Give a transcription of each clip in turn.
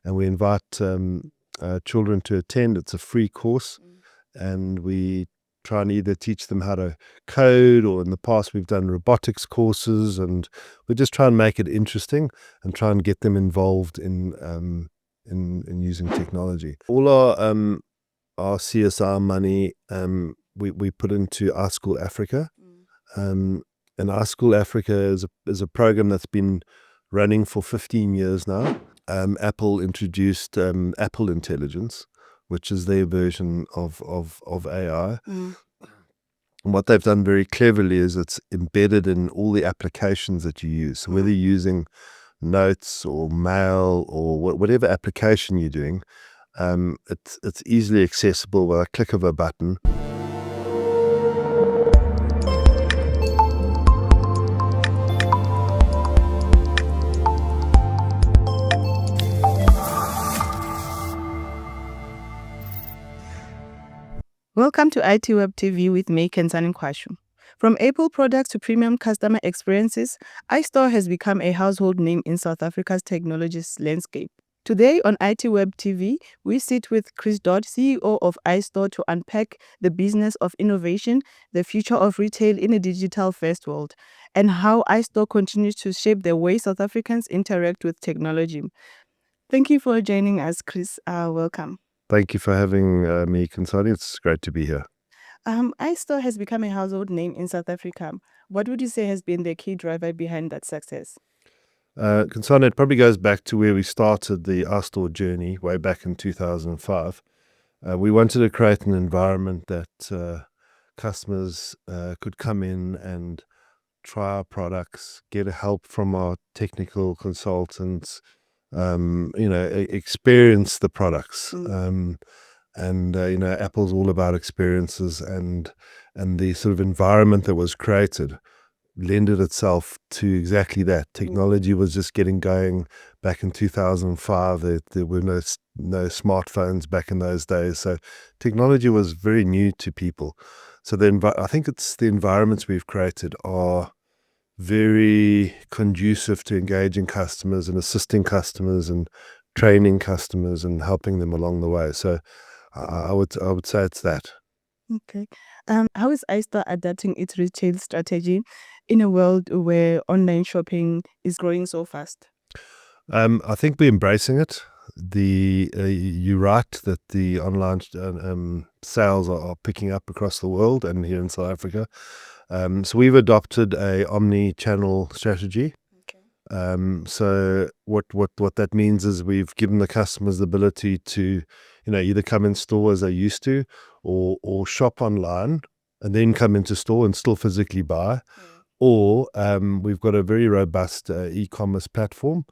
and we invite children to attend. It's a free course, and we try and either teach them how to code, or in the past we've done robotics courses, and we just try and make it interesting and try and get them involved in using technology. All our CSR money we put into iSchool Africa, and iSchool Africa is a program that's been running for 15 years now. Apple introduced Apple Intelligence, which is their version of AI. And what they've done very cleverly is it's embedded in all the applications that you use. So whether you're using notes or mail or whatever application you're doing, it's easily accessible with a click of a button. Welcome to ITWeb TV with me, Kensani Kwashu. From Apple products to premium customer experiences, iStore has become a household name in South Africa's technology landscape. Today on ITWeb TV, we sit with Chris Dodd, CEO of iStore, to unpack the business of innovation, the future of retail in a digital-first world, and how iStore continues to shape the way South Africans interact with technology. Thank you for joining us, Chris. Welcome. Thank you for having me, Kensani. It's great to be here. iStore has become a household name in South Africa. What would you say has been the key driver behind that success? Kensani, it probably goes back to where we started the iStore journey way back in 2005. We wanted to create an environment that customers could come in and try our products, get help from our technical consultants, experience the products. Apple's all about experiences, and the sort of environment that was created lended itself to exactly that. Technology was just getting going back in 2005. There were no smartphones back in those days, so technology was very new to people. So I think it's the environments we've created are very conducive to engaging customers and assisting customers and training customers and helping them along the way. So I would say it's that. Okay. How is iStore adapting its retail strategy in a world where online shopping is growing so fast? I think we're embracing it. You're right that the online sales are picking up across the world and here in South Africa. So we've adopted a omnichannel strategy. So what that means is we've given the customers the ability to, either come in store as they used to, or shop online and then come into store and still physically buy. Or we've got a very robust e-commerce platform,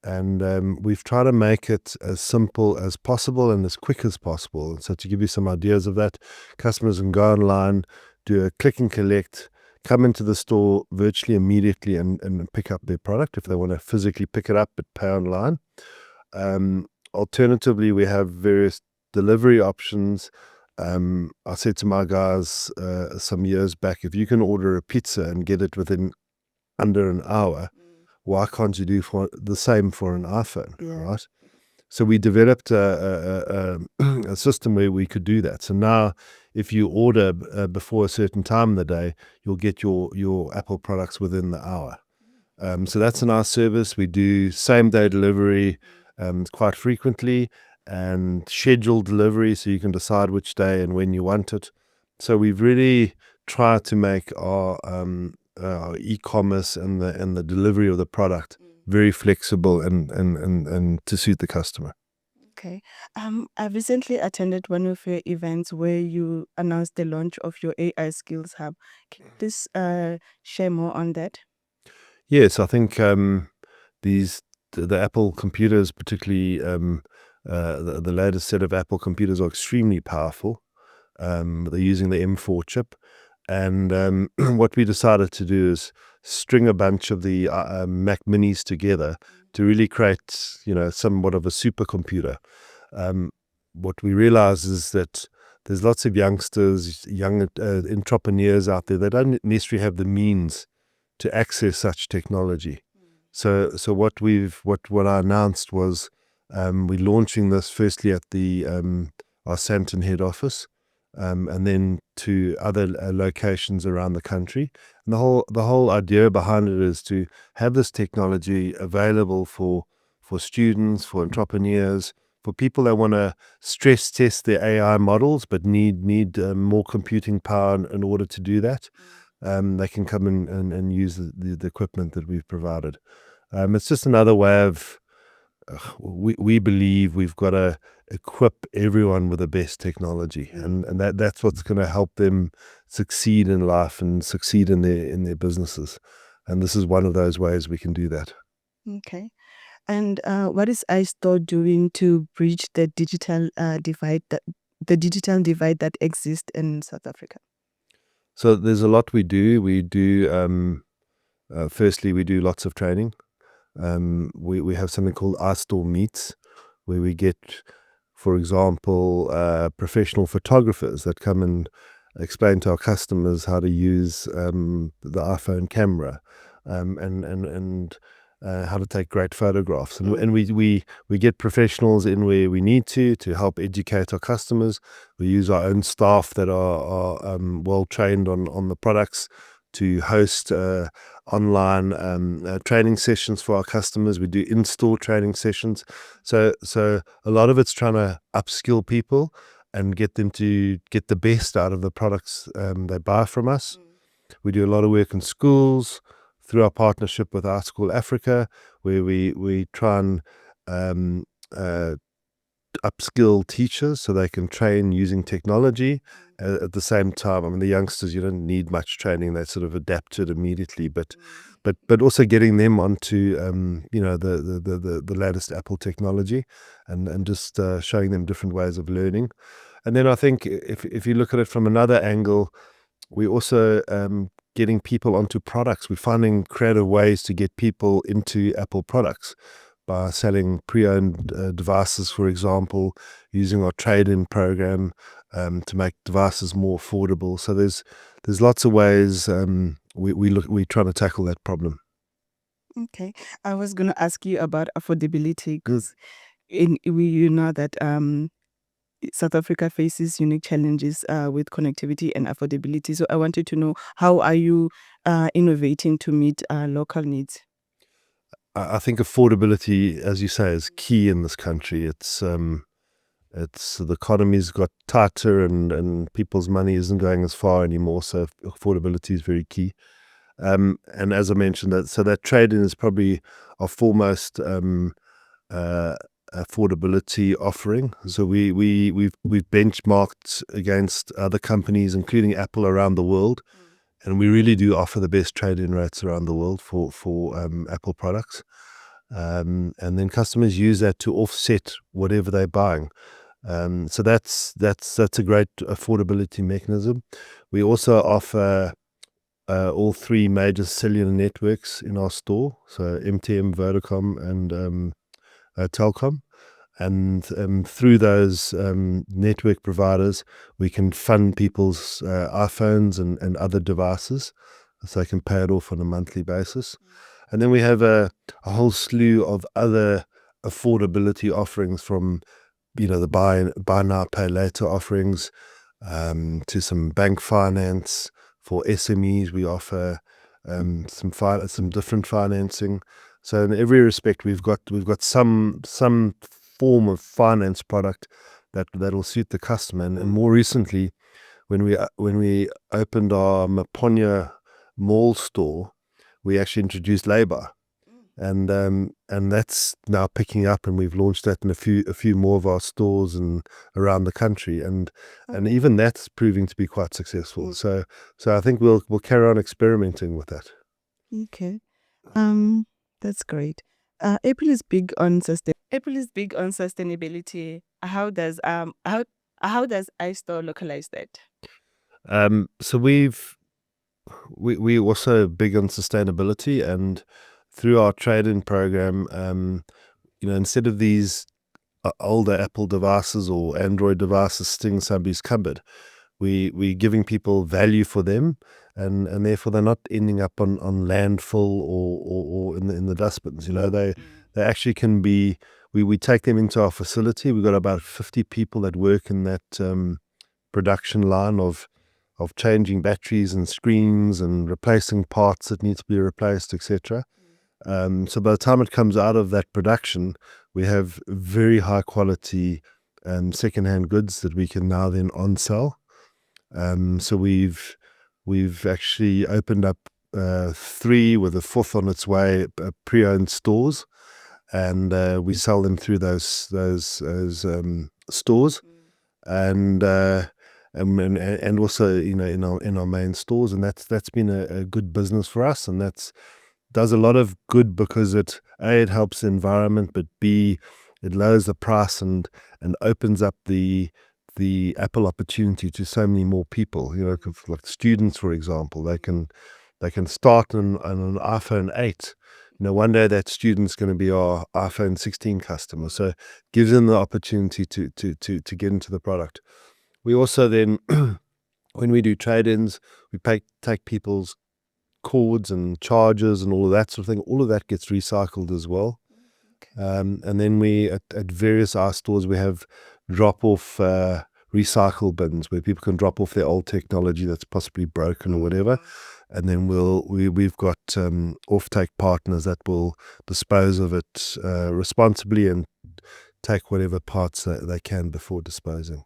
and we've tried to make it as simple as possible and as quick as possible. So to give you some ideas of that, customers can go online, do a click and collect, come into the store virtually immediately and pick up their product if they want to physically pick it up, but pay online. Alternatively, we have various delivery options. I said to my guys some years back, if you can order a pizza and get it within under an hour, why can't you do the same for an iPhone, right? So we developed a system where we could do that. So now if you order before a certain time of the day, you'll get your Apple products within the hour. So that's a nice service. We do same-day delivery quite frequently, and scheduled delivery, so you can decide which day and when you want it. So we've really tried to make our e-commerce and the delivery of the product very flexible and to suit the customer. Okay. I recently attended one of your events where you announced the launch of your AI Skills Hub. Can you please share more on that? Yes, I think the Apple computers, particularly the latest set of Apple computers, are extremely powerful. They're using the M4 chip. And what we decided to do is string a bunch of the Mac Minis together to really create, somewhat of a supercomputer. What we realize is that there's lots of youngsters, young entrepreneurs out there. They don't necessarily have the means to access such technology. So what I announced was We're launching this firstly at the our Santon head office, and then to other locations around the country. And the whole idea behind it is to have this technology available for students, for entrepreneurs, for people that want to stress test their AI models but need more computing power in order to do that. They can come in and use the equipment that we've provided. It's just another way of we believe we've got to equip everyone with the best technology, and that's what's going to help them succeed in life and succeed in their businesses. And this is one of those ways we can do that. Okay. And what is iStore doing to bridge the digital divide that exists in South Africa? So there's a lot we do. Firstly, we do lots of training. We have something called iStore Meets, where we get, for example, professional photographers that come and explain to our customers how to use the iPhone camera, and how to take great photographs. And we get professionals in where we need to help educate our customers. We use our own staff that are well trained on the products to host online training sessions for our customers. We do in-store training sessions. So a lot of it's trying to upskill people and get them to get the best out of the products they buy from us. We do a lot of work in schools through our partnership with Our School Africa, where we try and upskill teachers so they can train using technology at the same time. I mean, the youngsters, you don't need much training; they sort of adapt to it immediately. But also getting them onto the latest Apple technology, and just showing them different ways of learning. And then I think if you look at it from another angle, we also getting people onto products. We're finding creative ways to get people into Apple products by selling pre-owned devices, for example, using our trade-in program to make devices more affordable. So there's lots of ways we're trying to tackle that problem. Okay, I was going to ask you about affordability, because you know that South Africa faces unique challenges with connectivity and affordability. So I wanted to know, how are you innovating to meet local needs? I think affordability, as you say, is key in this country. It's the economy's got tighter, and people's money isn't going as far anymore. So affordability is very key. And as I mentioned, that trade-in is probably our foremost affordability offering. So we've benchmarked against other companies, including Apple, around the world, and we really do offer the best trade-in rates around the world for Apple products. And then customers use that to offset whatever they're buying. So that's a great affordability mechanism. We also offer all three major cellular networks in our store, so MTN, Vodacom, and Telkom. And through those network providers, we can fund people's iPhones and other devices, so they can pay it off on a monthly basis. And then we have a whole slew of other affordability offerings, from the buy now, pay later offerings, to some bank finance. For SMEs, we offer some different financing. So in every respect, we've got some form of finance product that'll suit the customer. And more recently, when we opened our Maponya Mall store, we actually introduced lay-by, and that's now picking up, and we've launched that in a few more of our stores and around the country, and even that's proving to be quite successful. So I think we'll carry on experimenting with that. Okay, that's great. April is big on sustainability. How does iStore localize that? So we also big on sustainability, and through our trade-in program, instead of these older Apple devices or Android devices sitting in somebody's cupboard, we're giving people value for them, and therefore they're not ending up on landfill or in the dustbins. They actually can be, we take them into our facility. We've got about 50 people that work in that production line of changing batteries and screens and replacing parts that need to be replaced, etc. So by the time it comes out of that production, we have very high quality secondhand goods that we can now then on-sell. So we've actually opened up 3 with a 4th on its way, pre-owned stores, and we sell them through those stores, and also in our main stores, and that's been a good business for us, and that's does a lot of good because it helps the environment, but B, it lowers the price and opens up the Apple opportunity to so many more people. Like students, for example, they can start on an iPhone 8. One day that student's going to be our iPhone 16 customer. So it gives them the opportunity to get into the product. We also then, when we do trade-ins, we take people's cords and chargers and all of that sort of thing. All of that gets recycled as well. And then we, at various iStore's, we have drop-off recycle bins where people can drop off their old technology that's possibly broken or whatever. And then we've got off-take partners that will dispose of it responsibly and take whatever parts they can before disposing.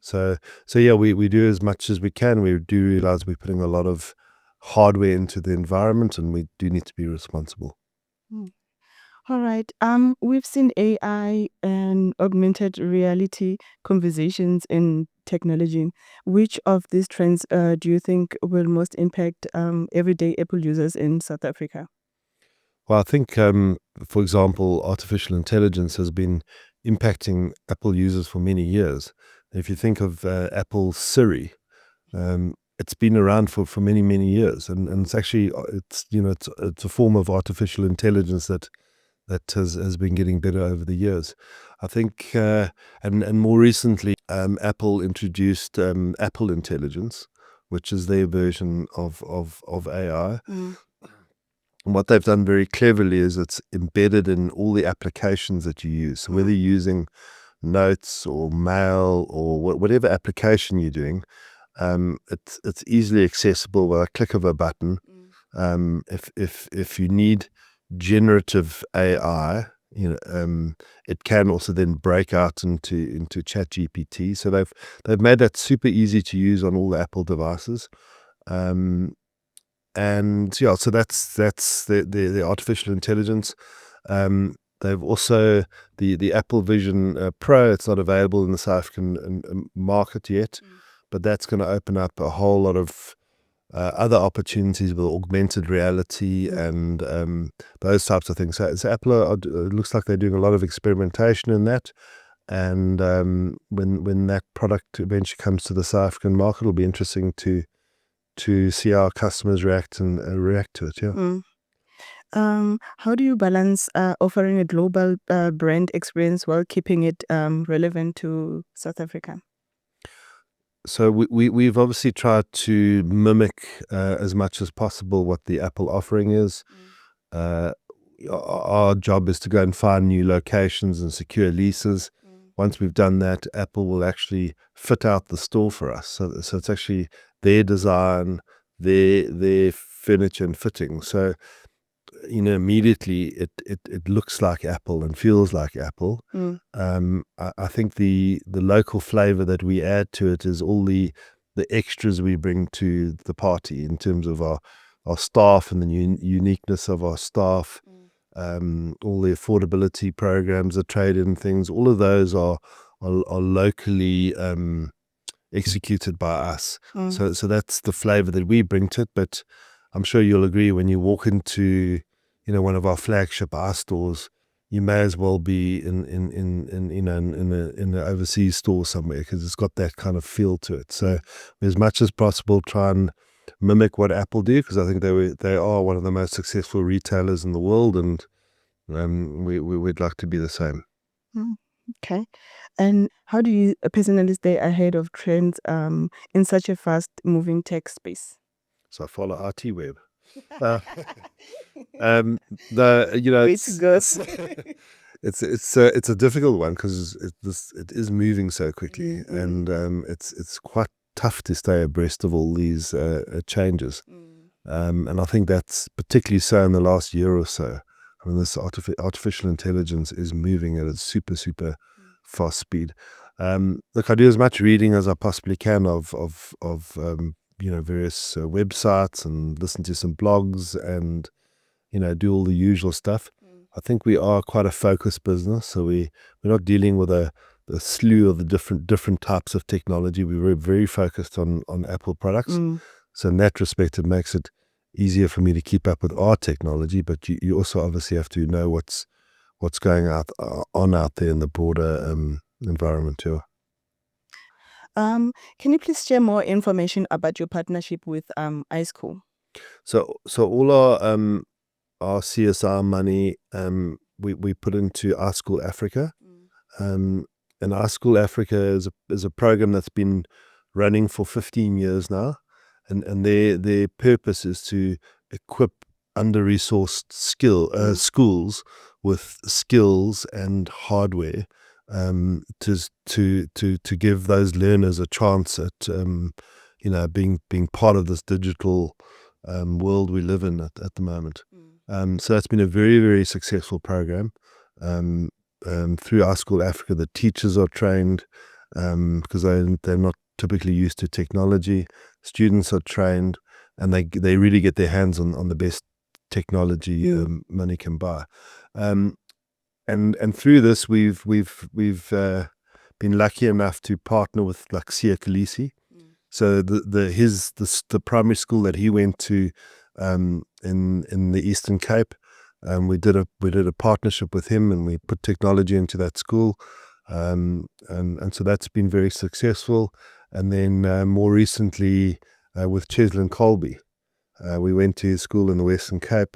So yeah, we do as much as we can. We do realize we're putting a lot of hardware into the environment, and we do need to be responsible. All right. We've seen AI and augmented reality conversations in technology. Which of these trends do you think will most impact everyday Apple users in South Africa? Well, I think, for example, artificial intelligence has been impacting Apple users for many years. If you think of Apple Siri, it's been around for many, many years, and it's actually it's a form of artificial intelligence that has been getting better over the years. I think, and more recently, Apple introduced Apple Intelligence, which is their version of AI. And what they've done very cleverly is it's embedded in all the applications that you use. So whether you're using Notes or Mail or whatever application you're doing, it's easily accessible with a click of a button. If you need generative AI, it can also then break out into ChatGPT. So they've made that super easy to use on all the Apple devices. And yeah, so that's the artificial intelligence. They've also the Apple Vision Pro. It's not available in the South African market yet, but that's going to open up a whole lot of other opportunities with augmented reality and those types of things. So Apple, it looks like they're doing a lot of experimentation in that. And when that product eventually comes to the South African market, it'll be interesting to see how customers react to it. Yeah. How do you balance offering a global brand experience while keeping it relevant to South Africa? So we've obviously tried to mimic as much as possible what the Apple offering is. Our job is to go and find new locations and secure leases. Once we've done that, Apple will actually fit out the store for us. So it's actually their design, their furniture and fitting. So immediately it looks like Apple and feels like Apple. I think the local flavor that we add to it is all the extras we bring to the party in terms of our staff and the uniqueness of our staff. All the affordability programs, the trade-in things, all of those are locally executed by us. So that's the flavor that we bring to it. But I'm sure you'll agree, when you walk into one of our flagship iStore's, you may as well be in an overseas store somewhere, because it's got that kind of feel to it. So as much as possible, try and mimic what Apple do, because I think they are one of the most successful retailers in the world, and we'd like to be the same. Okay. And how do you personally stay ahead of trends in such a fast-moving tech space? So I follow ITWeb. The Way to go. It's a difficult one because it is moving so quickly, and it's quite tough to stay abreast of all these changes. And I think that's particularly so in the last year or so. I mean, this artificial intelligence is moving at a super fast speed. Look, I do as much reading as I possibly can of various websites, and listen to some blogs, and do all the usual stuff. I think we are quite a focused business, so we're not dealing with a slew of the different types of technology. We're very focused on Apple products. So in that respect, it makes it easier for me to keep up with our technology. But you also obviously have to know what's going on out there in the broader environment too. Can you please share more information about your partnership with iSchool? So all our CSR money we put into iSchool Africa. And iSchool Africa is a program that's been running for 15 years now, and their purpose is to equip under-resourced schools with skills and hardware to give those learners a chance at being part of this digital world we live in at the moment. So that's been a very successful program. Through iSchool Africa, the teachers are trained because they're not typically used to technology. Students are trained, and they really get their hands on the best technology money can buy. And through this, we've been lucky enough to partner with like Sia Khaleesi. So the primary school that he went to in the Eastern Cape, we did a partnership with him, and we put technology into that school, and so that's been very successful. And then more recently with Cheslin Colby, we went to his school in the Western Cape,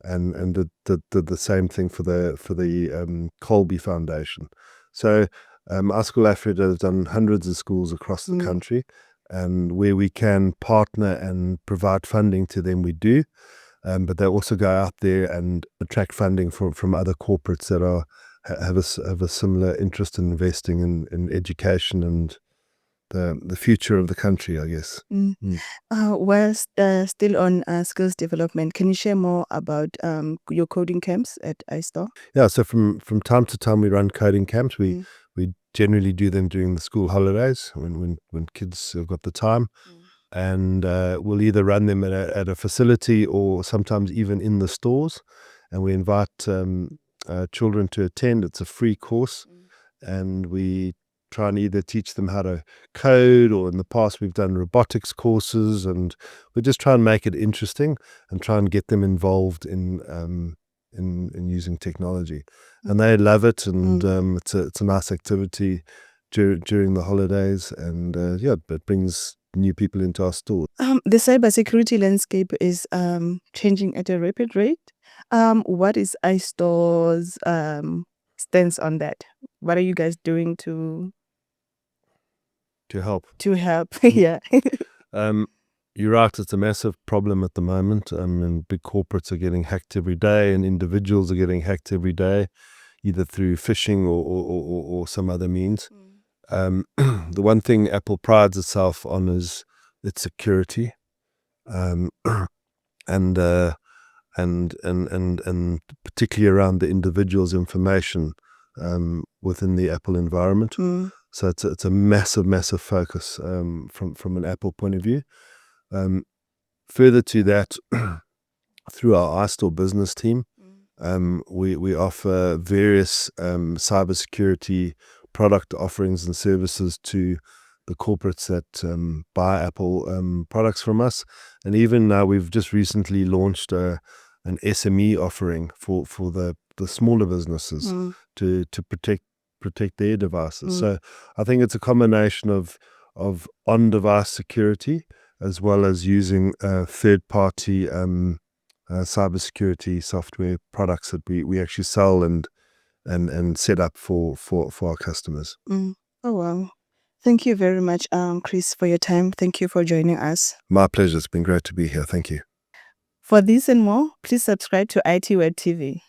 and did the same thing for the Colby Foundation. So iSchool Africa has done hundreds of schools across the country, and where we can partner and provide funding to them, we do. But they also go out there and attract funding from other corporates that have a similar interest in investing in education and the future of the country, I guess. While still on skills development, can you share more about your coding camps at iStore? Yeah, so from time to time we run coding camps. We generally do them during the school holidays when kids have got the time. And we'll either run them at a facility, or sometimes even in the stores. And we invite children to attend. It's a free course, and we try and either teach them how to code, or in the past we've done robotics courses, and we just try and make it interesting and try and get them involved in using technology. And they love it, and it's a nice activity during the holidays, and it brings new people into our store. The cybersecurity landscape is changing at a rapid rate. What is iStore's stance on that? What are you guys doing to help? Yeah. You're right, it's a massive problem at the moment. And big corporates are getting hacked every day, and individuals are getting hacked every day, either through phishing or some other means. The one thing Apple prides itself on is its security, and particularly around the individual's information within the Apple environment. So it's a massive focus from an Apple point of view. Further to that, through our iStore business team, we offer various cybersecurity product offerings and services to the corporates that buy Apple products from us. And even now, we've just recently launched an SME offering for the smaller businesses to protect their devices. So I think it's a combination of on-device security, as well as using third-party cybersecurity software products that we actually sell and set up for our customers. Oh, wow. Thank you very much, Chris, for your time. Thank you for joining us. My pleasure. It's been great to be here. Thank you. For this and more, please subscribe to ITWeb TV.